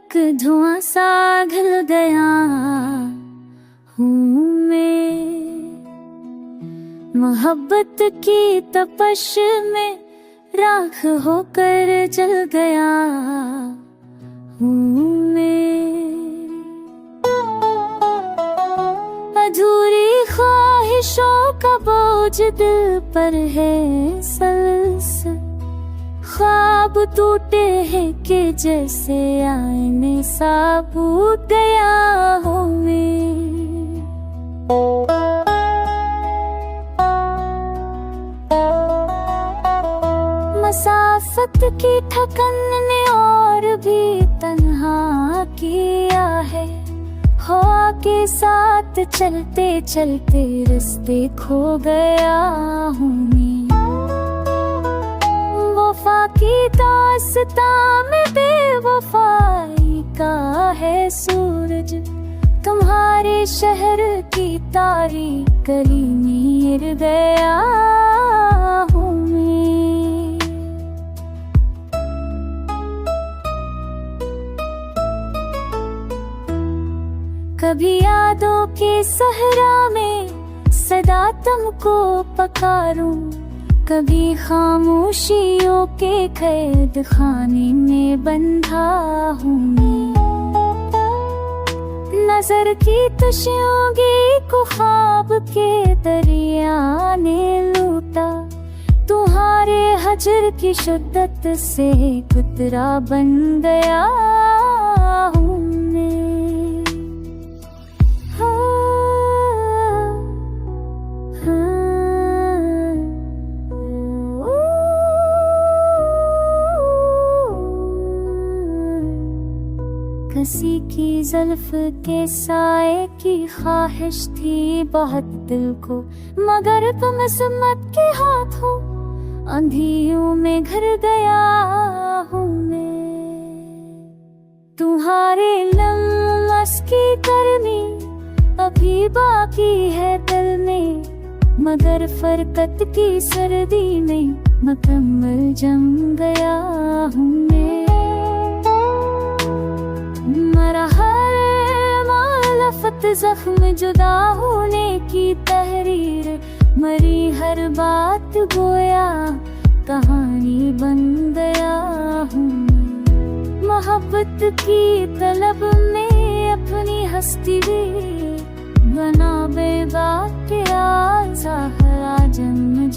एक धुआं सा घिल गया हूँ मैं, मोहब्बत की तपश में राख होकर जल गया हूँ मैं। अधूरी ख्वाहिशों का बोझ दिल पर है सलसल, ख्वाब टूटे हैं कि जैसे आईने सा टूट गया हूँ मैं। मसाफत की थकन ने और भी तन्हा किया है, हवा के साथ चलते चलते रास्ते खो गया हूँ मैं। वफा की दास्तां में बेवफाई का है सूरज, तुम्हारे शहर की तारीख गली में गिर गया हूँ मैं। कभी यादों के सहरा में सदा तुमको पकारूं, कभी खामोशियों के कैद खाने में बंधा हूँ मैं। नजर की तशयोगी को ख्वाब के दरिया ने लूटा, तुम्हारे हजर की शिद्दत से कुतरा बन गया हूँ मैं। किसी की ज़ुल्फ़ के साए की ख्वाहिश थी बहुत दिल को, मगर तुम किस्मत के हाथों अंधियों में घिर गया हूँ मैं। तुम्हारे लम्स की गर्मी अभी बाकी है दिल में, मगर फरकत की सर्दी में मुकम्मल जम गया हूँ मैं। मरा हर मालफत जख्म जुदा होने की तहरीर, मरी हर बात गोया कहानी बन गया हूँ। मोहब्बत की तलब में अपनी हस्ती बना बेबाक के आज़ाहरा जन्म